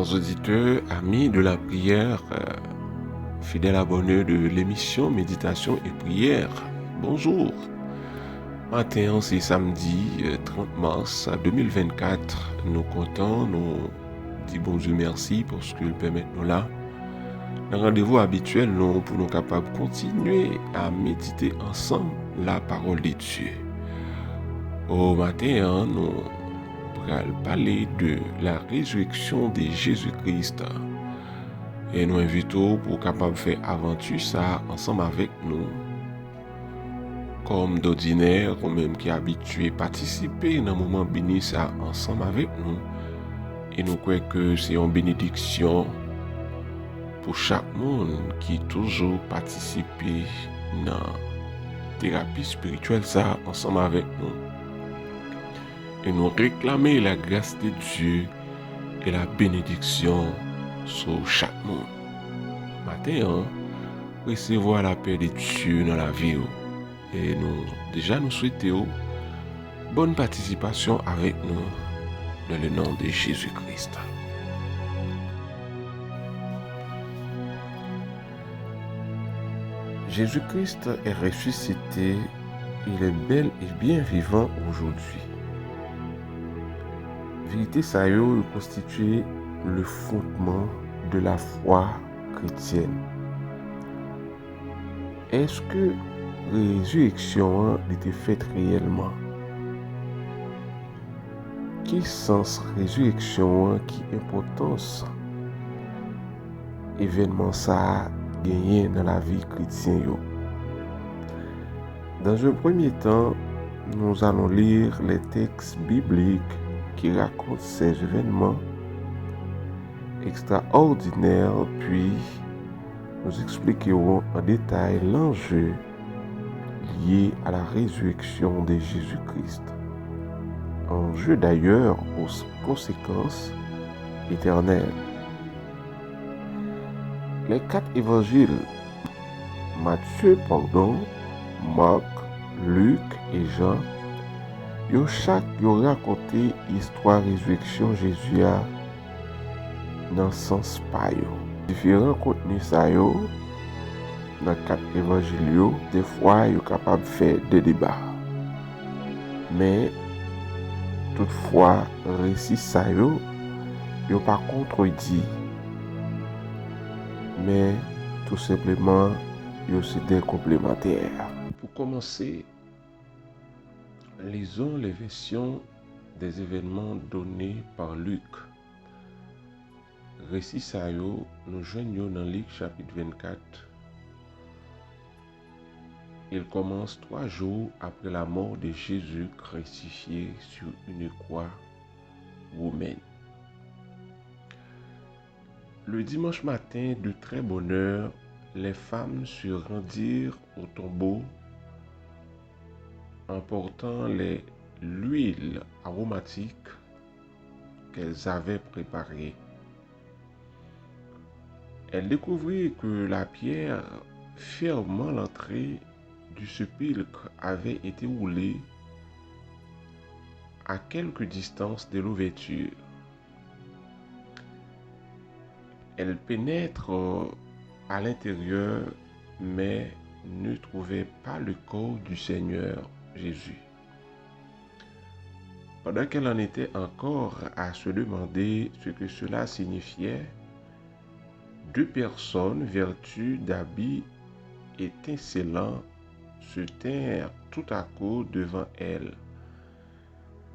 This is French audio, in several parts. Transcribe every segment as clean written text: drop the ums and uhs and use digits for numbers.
Chers auditeurs, amis de la prière, fidèles abonnés de l'émission Méditation et Prière, bonjour. Matin, c'est samedi 30 mars 2024. Nous comptons, nous disons bon Dieu merci pour ce qu'il permet nous là. Le rendez-vous habituel, nous, pour nous capables de continuer à méditer ensemble la parole de Dieu. Au matin, nous allons parler de la résurrection de Jésus-Christ. Et nous invitons pour capable faire aventure ça ensemble avec nous. Comme d'ordinaire, ou même qui est habitué à participer dans un moment béni ça ensemble avec nous. Et nous croyons que c'est une bénédiction pour chaque monde qui toujours participe dans la thérapie spirituelle ça ensemble avec nous. Et nous réclamer la grâce de Dieu et la bénédiction sur chaque monde. Matin, recevoir la paix de Dieu dans la vie. Et nous souhaitons bonne participation avec nous dans le nom de Jésus-Christ. Jésus-Christ est ressuscité, il est bel et bien vivant aujourd'hui. Vérité ça constitue le fondement de la foi chrétienne. Est-ce que la résurrection a été faite réellement? Quel sens résurrection, qui importance événement ça a gagné dans la vie chrétienne? Dans un premier temps, nous allons lire les textes bibliques qui racontent ces événements extraordinaires, puis nous expliquerons en détail l'enjeu lié à la résurrection de Jésus-Christ. Enjeu d'ailleurs aux conséquences éternelles. Les 4 évangiles, Matthieu, Marc, Luc et Jean, chaque raconté l'histoire de résurrection Jésus a dans le sens pas. Différents contenus ça dans 4 évangiles, des fois ils sont capables de faire des débats. Mais toutefois, récit ça yo pas contredit. Mais tout simplement, c'est des complémentaires. Pour commencer, lisons les versions des événements donnés par Luc. Récit ça nous joignons dans Luc chapitre 24. Il commence 3 jours après la mort de Jésus crucifié sur une croix romaine. Le dimanche matin, de très bonne heure, les femmes se rendirent au tombeau emportant l'huile aromatique qu'elles avaient préparée. Elles découvrirent que la pierre fermant l'entrée du sépulcre avait été roulée à quelque distance de l'ouverture. Elles pénètrent à l'intérieur, mais ne trouvaient pas le corps du Seigneur Jésus. Pendant qu'elle en était encore à se demander ce que cela signifiait, 2 personnes vêtues d'habits étincelants se tinrent tout à coup devant elle.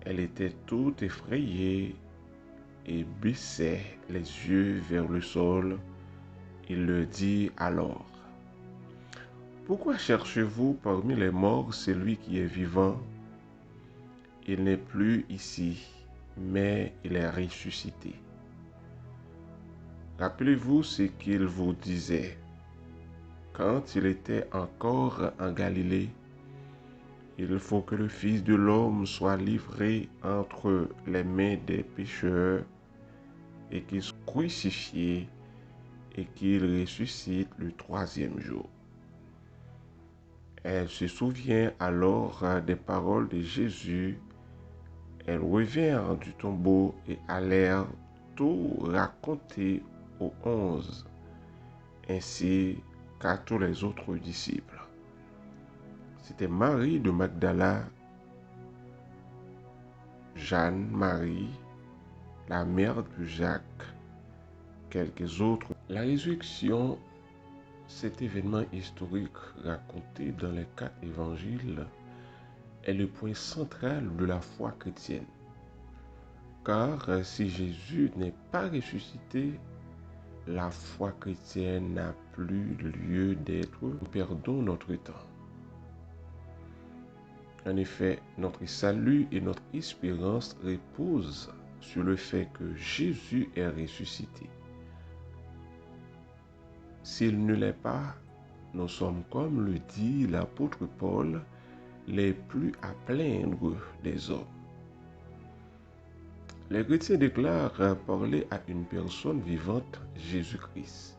Elle était toute effrayée et baissait les yeux vers le sol. Il leur dit alors: pourquoi cherchez-vous parmi les morts celui qui est vivant? Il n'est plus ici, mais il est ressuscité. Rappelez-vous ce qu'il vous disait quand il était encore en Galilée. Il faut que le Fils de l'homme soit livré entre les mains des pécheurs et qu'il soit crucifié et qu'il ressuscite le 3e jour. Elle se souvient alors des paroles de Jésus. Elles revinrent du tombeau et allèrent tout raconté aux 11, ainsi qu'à tous les autres disciples. C'était Marie de Magdala, Jeanne, Marie, la mère de Jacques, quelques autres. La résurrection, cet événement historique raconté dans les 4 évangiles, est le point central de la foi chrétienne. Car si Jésus n'est pas ressuscité, la foi chrétienne n'a plus lieu d'être. Nous perdons notre temps. En effet, notre salut et notre espérance reposent sur le fait que Jésus est ressuscité. S'il ne l'est pas, nous sommes, comme le dit l'apôtre Paul, les plus à plaindre des hommes. Les chrétiens déclarent parler à une personne vivante, Jésus-Christ.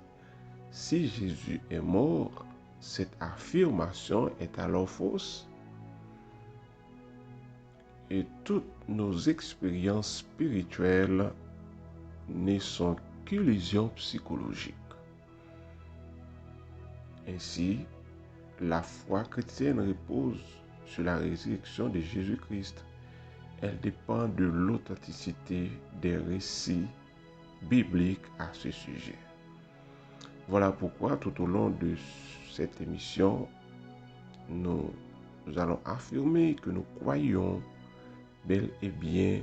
Si Jésus est mort, cette affirmation est alors fausse. Et toutes nos expériences spirituelles ne sont qu'illusions psychologiques. Ainsi, la foi chrétienne repose sur la résurrection de Jésus-Christ. Elle dépend de l'authenticité des récits bibliques à ce sujet. Voilà pourquoi tout au long de cette émission, nous allons affirmer que nous croyons bel et bien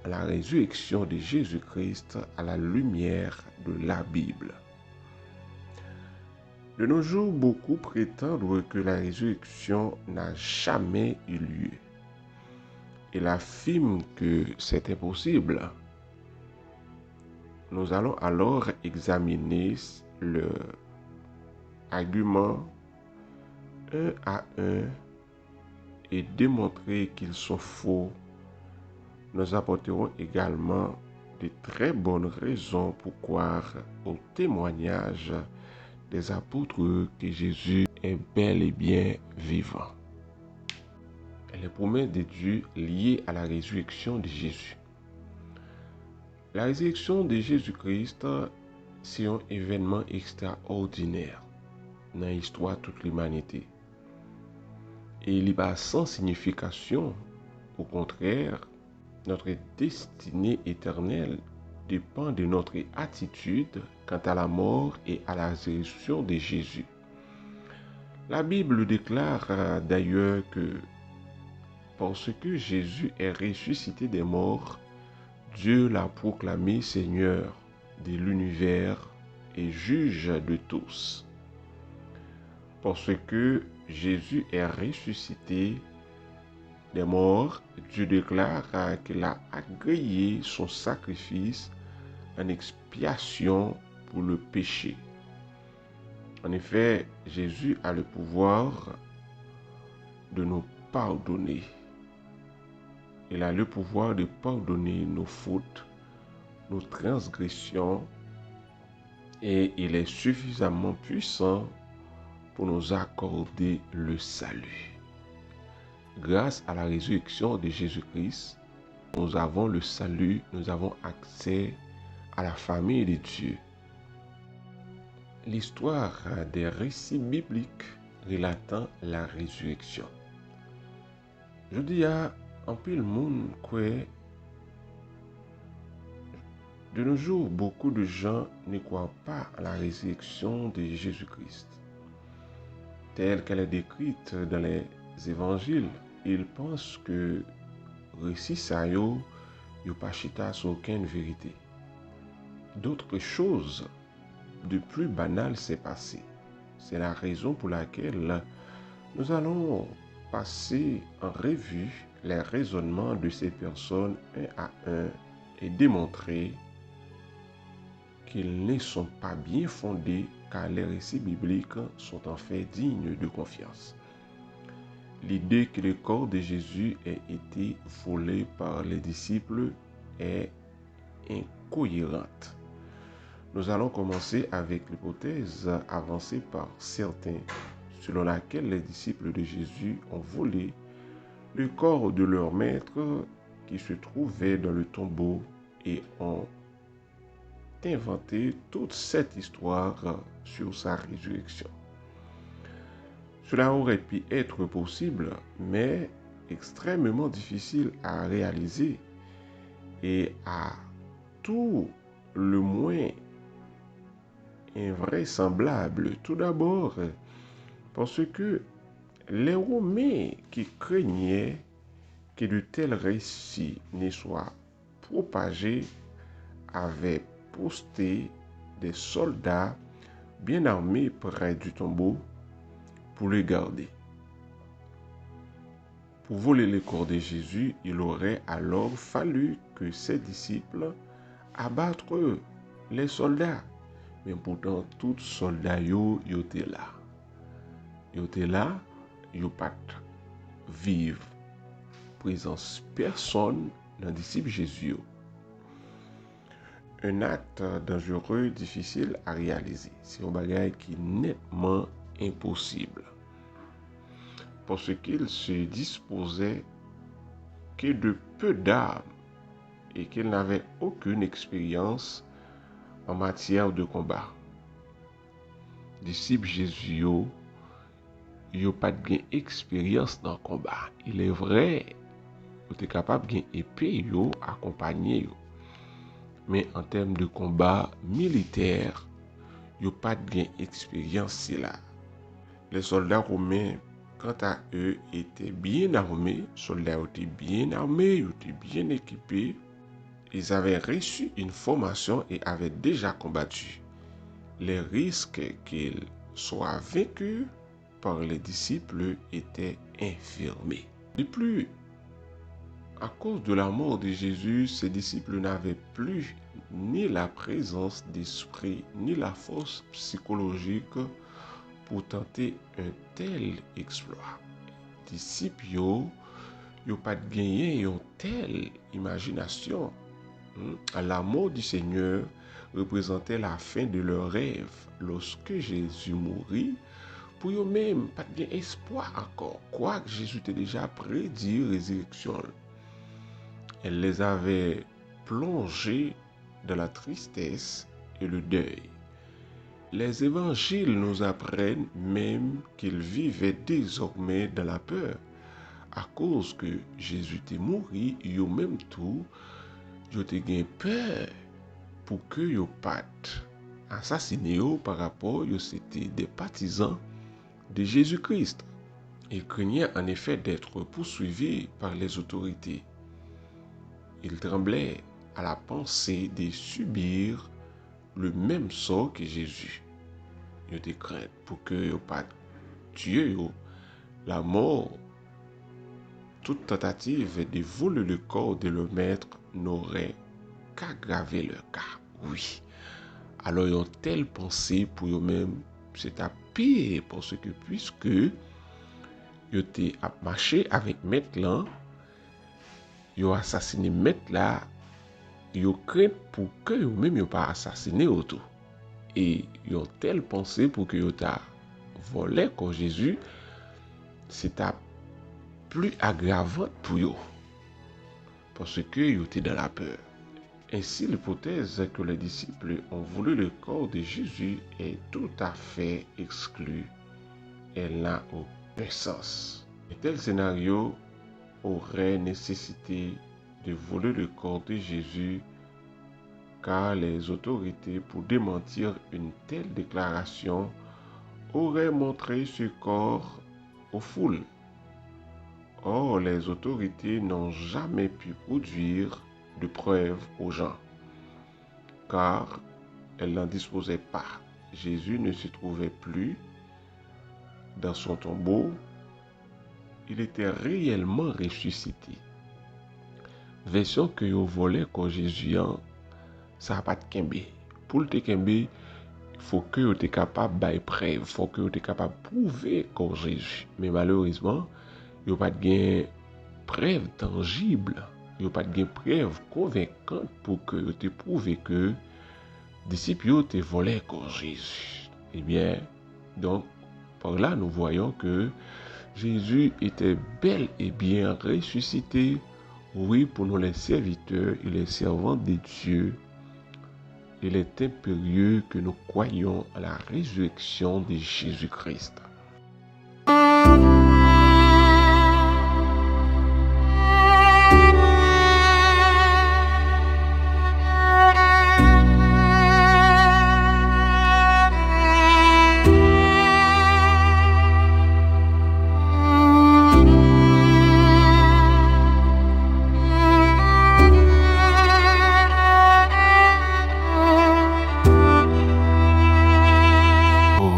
à la résurrection de Jésus-Christ à la lumière de la Bible. De nos jours, beaucoup prétendent que la résurrection n'a jamais eu lieu. Il affirme que c'est impossible. Nous allons alors examiner le argument un à un et démontrer qu'ils sont faux. Nous apporterons également de très bonnes raisons pour croire au témoignage des apôtres que Jésus est bel et bien vivant. Les promesses de Dieu liées à la résurrection de Jésus. La résurrection de Jésus-Christ, c'est un événement extraordinaire dans l'histoire de toute l'humanité. Et il n'est pas sans signification. Au contraire, notre destinée éternelle dépend de notre attitude quant à la mort et à la résurrection de Jésus. La Bible déclare d'ailleurs que parce que Jésus est ressuscité des morts, Dieu l'a proclamé Seigneur de l'univers et juge de tous. Parce que Jésus est ressuscité des morts, Dieu déclare qu'il a agréé son sacrifice en expiation pour le péché. En effet, Jésus a le pouvoir de nous pardonner. Il a le pouvoir de pardonner nos fautes, nos transgressions, et il est suffisamment puissant pour nous accorder le salut. Grâce à la résurrection de Jésus-Christ, nous avons le salut, nous avons accès à la famille de Dieu. L'histoire des récits bibliques relatant la résurrection. Je dis à un peu le monde que de nos jours, beaucoup de gens ne croient pas à la résurrection de Jésus-Christ. Telle qu'elle est décrite dans les évangiles, ils pensent que récit ça yo pas chita sur aucune vérité. D'autres choses de plus banales s'est passé. C'est la raison pour laquelle nous allons passer en revue les raisonnements de ces personnes un à un et démontrer qu'ils ne sont pas bien fondés car les récits bibliques sont en fait dignes de confiance. L'idée que le corps de Jésus ait été volé par les disciples est incohérente. Nous allons commencer avec l'hypothèse avancée par certains, selon laquelle les disciples de Jésus ont volé le corps de leur maître qui se trouvait dans le tombeau et ont inventé toute cette histoire sur sa résurrection. Cela aurait pu être possible, mais extrêmement difficile à réaliser et à tout le moins invraisemblable. Tout d'abord, parce que les Romains qui craignaient que de tels récits ne soient propagés avaient posté des soldats bien armés près du tombeau pour le garder. Pour voler le corps de Jésus, il aurait alors fallu que ses disciples abattent les soldats. Mais pourtant, tous les soldats étaient là. Ils étaient là, ils n'ont pas vivre présence personne dans le disciple Jésus. Un acte dangereux, difficile à réaliser. C'est un bagage qui est nettement impossible. Parce qu'il se disposait que de peu d'âmes et qu'il n'avait aucune expérience en matière de combat. Disciple Jésus, il n'a pas d'expérience dans le combat. Il est vrai, il est capable d'épée accompagner. Mais en termes de combat militaire, il n'y a pas d'expérience là. Les soldats romains, quant à eux, étaient bien armés. Les soldats étaient bien armés, ils étaient bien équipés. Ils avaient reçu une formation et avaient déjà combattu. Les risques qu'ils soient vaincus par les disciples étaient infirmés. De plus, à cause de la mort de Jésus, ses disciples n'avaient plus ni la présence d'esprit, ni la force psychologique pour tenter un tel exploit. Les disciples n'ont pas gagné une telle imagination. La mort du Seigneur représentait la fin de leur rêve. Lorsque Jésus mourit, pour eux-mêmes, pas d'espoir encore. Quoique Jésus était déjà prédit résurrection. Elle les avait plongés dans la tristesse et le deuil. Les évangiles nous apprennent même qu'ils vivaient désormais dans la peur. À cause que Jésus était mort, ils ont même tout, ils ont peur pour que ils pas assassiné par rapport à c'était des partisans de Jésus-Christ. Ils craignaient en effet d'être poursuivis par les autorités. Ils tremblaient à la pensée de subir le même sort que Jésus. Ils étaient craints pour que ils pas tué la mort. Toute tentative de voler le corps de leur maître n'aurait qu'aggravé leur cas. Oui. Alors ils ont telle pensée pour eux-mêmes, c'est à pire parce que puisque ils étaient à marcher avec maître là, ils ont assassiné maître là, ils ont craint pour que eux-mêmes ils pas assassiné autour. Et ils ont telle pensée pour que ils ont volé comme Jésus, c'est à plus aggravant pour eux. Parce que ils étaient dans la peur. Ainsi, l'hypothèse que les disciples ont voulu le corps de Jésus est tout à fait exclue. Elle n'a aucun sens. Un tel scénario aurait nécessité de voler le corps de Jésus car les autorités, pour démentir une telle déclaration, auraient montré ce corps aux foules. Or, les autorités n'ont jamais pu produire de preuves aux gens, car elles n'en disposaient pas. Jésus ne se trouvait plus dans son tombeau, il était réellement ressuscité. Version que yo volé quand Jésus ça n'a pas de kembe. Pour le kembe, il faut que vous soyez capable de preuve, il faut que vous soyez capable de prouver que Jésus. Mais malheureusement, il n'y a pas de preuve tangible. Il n'y a pas de preuve convaincante pour que vous prouvé que les disciples ont volé comme Jésus. Eh bien, donc, par là, nous voyons que Jésus était bel et bien ressuscité Oui, pour nous les serviteurs et les servantes de Dieu, il est impérieux que nous croyions à la résurrection de Jésus-Christ.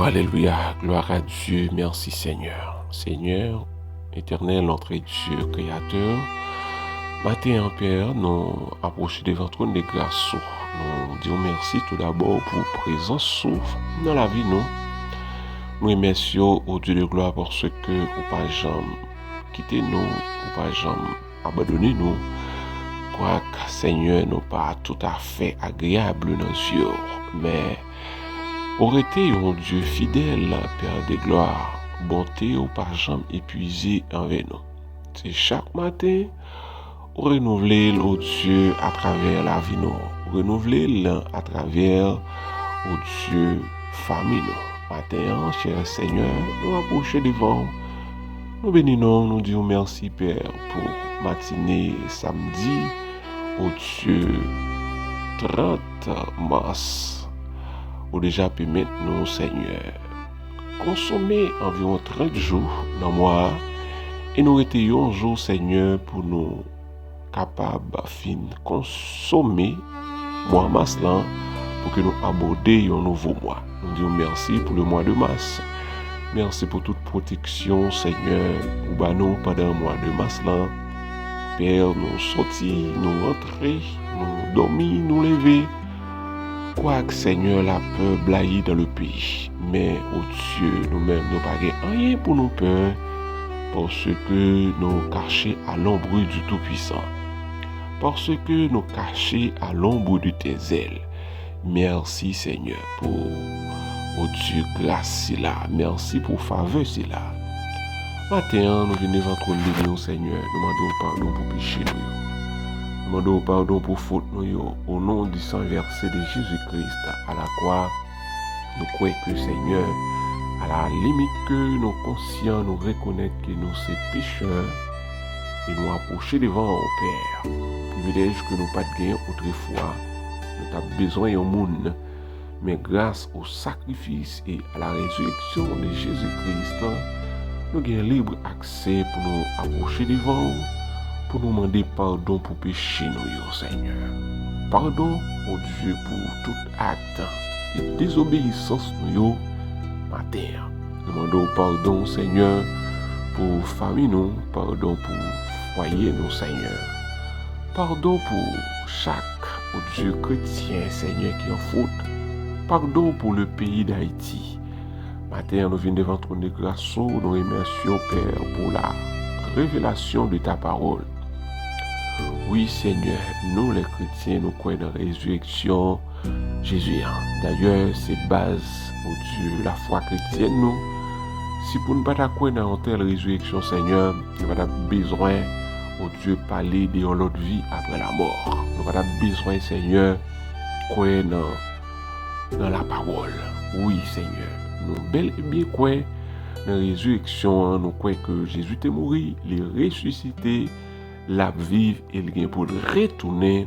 Alléluia, gloire à Dieu, merci Seigneur. Seigneur, éternel, notre Dieu, créateur, matin en Père, nous approchons devant ton de grâce. Nous disons merci tout d'abord pour présence dans la vie, nous. Nous remercions au Dieu de gloire parce que nous pas jamais quitté nous, nous pas jamais abandonné nous. Quoique, Seigneur, nous pas tout à fait agréable dans nos yeux, mais aurait été un Dieu fidèle, Père de gloire, bonté ou pas jamais épuisé envers nous. C'est chaque matin, renouveler le Dieu à travers la vie nous, renouveler à travers le Dieu famille nous. Matin, cher Seigneur, nous approchons devant, nous bénissons, nous disons merci Père pour matinée samedi, au Dieu 30 mars. Ou déjà permettre nous, Seigneur, consommer environ 30 jours dans le mois et nous étions un jour, Seigneur, pour nous capables de consommer mois mars là pour que nous abordions un nouveau mois. Nous disons merci pour le mois de mars. Merci pour toute protection, Seigneur, pour nous pendant le mois de mars là. Père, nous sortir, nous rentrer, nous dormir, nous lever. Quoique, Seigneur, la peur blaye dans le pays, mais au Dieu, nous-mêmes, nous n'avons rien pour nous peur, parce que nous cachons à l'ombre du Tout-Puissant, parce que nous cachons à l'ombre de tes ailes. Merci, Seigneur, pour, au Dieu, grâce c'est là. Merci pour faveur c'est là. Matin, nous venons devant ton béni, Seigneur, nous demandons pardon pour péché nous. Nous demandons pardon pour faute nous, au nom du sang versé de Jésus-Christ, à la croix. Nous croyons que Seigneur, à la limite que nos conscients nous reconnaissent que nous sommes pécheurs et nous approcher devant au Père. Privilège que nous pas gagné autrefois. Nous avons besoin au monde, mais grâce au sacrifice et à la résurrection de Jésus-Christ, nous avons libre accès pour nous approcher devant, pour nous demander pardon pour pécher nous, Seigneur. Pardon, au Dieu, pour tout acte de désobéissance nous, matin. Nous demandons pardon, Seigneur, pour famille nous, pardon pour foyer nous, Seigneur. Pardon pour chaque, au Dieu chrétien, Seigneur, qui en faute. Pardon pour le pays d'Haïti. Matin, nous venons devant ton de grâce, nous remercions, Père, pour la révélation de ta parole. Oui, Seigneur, nous les chrétiens, nous croyons dans la résurrection Jésus. D'ailleurs, c'est base, au Dieu, la foi chrétienne, nous. Si pour ne pas croire dans une telle résurrection, Seigneur, nous avons besoin, au Dieu, parler de l'autre vie après la mort. Nous avons besoin, Seigneur, croire dans la parole. Oui, Seigneur, nous bel et bien croyons dans la résurrection. Nous croyons que Jésus est mort, il est ressuscité, la vive et il vient pour retourner,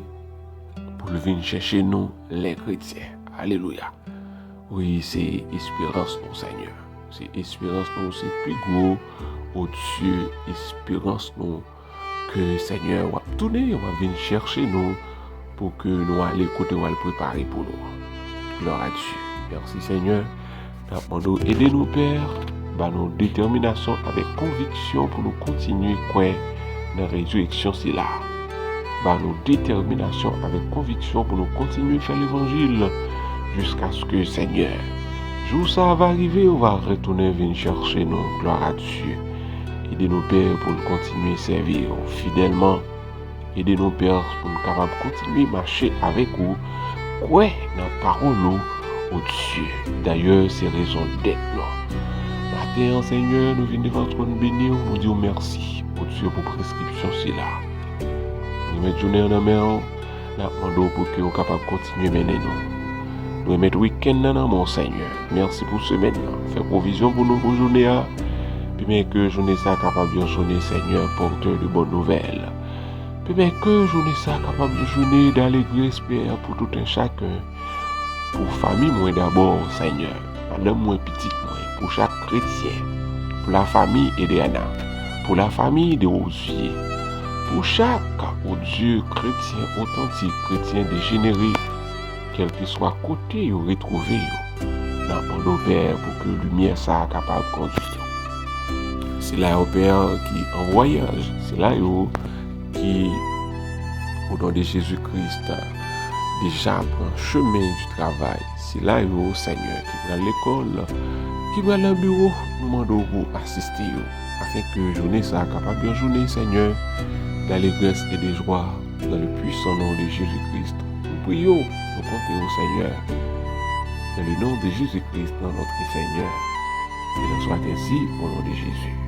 pour venir chercher nous, les chrétiens. Alléluia. Oui, c'est espérance, nous, Seigneur. C'est espérance, nous, c'est plus gros, au Dieu, espérance, nous, que Seigneur va tourner, va venir chercher nous, pour que nous allions côté, on va le préparer pour nous. Gloire à Dieu. Merci, Seigneur. Aidez-nous, Père, par nos déterminations avec conviction pour nous continuer à croire dans la résurrection, c'est là. Par nos déterminations avec conviction pour nous continuer à faire l'évangile jusqu'à ce que, Seigneur, jour ça va arriver, on va retourner venir chercher nous. Gloire à Dieu. Aidez-nous, Père, pour nous continuer à servir fidèlement. Aidez-nous, Père, pour nous capables de continuer à marcher avec vous. Quoi dans la parole, au Dieu. D'ailleurs, c'est raison d'être là. Matin, Seigneur, nous venons devant ton béni, nous disons merci, au Dieu, pour prescription, c'est là. remettre journée en main, nous demandons pour que vous capable de continuer à mener nous. Nous remettons week-end dans mon Seigneur. Merci pour ce semaine. Fais provision pour nous pour journée. Puis mais que journée ça capable de journée Seigneur porteur de bonnes nouvelles. Puis mais que journée ça capable de journée d'allégresse espère pour tout un chacun. Pour famille moi d'abord Seigneur. Madame moi petite moi. Pour chaque chrétien. Pour la famille Edéana. Pour la famille de Rosier. Pour chaque Dieu chrétien authentique, chrétien dégénéré, quel que soit côté ou retrouvé, dans mon Père pour que la lumière soit capable de conduire. C'est là au Père qui en voyage, c'est là qui, au nom de Jésus-Christ, déjà prend chemin du travail. C'est là au Seigneur qui va à l'école, qui va à bureau, nous demandons pour assister, afin que journée soit capable de journée, Seigneur, d'allégresse et de joie, dans le puissant nom de Jésus-Christ. Nous prions, nous comptons au Seigneur, dans le nom de Jésus-Christ, dans notre Seigneur. Et qu'il en soit ainsi au nom de Jésus.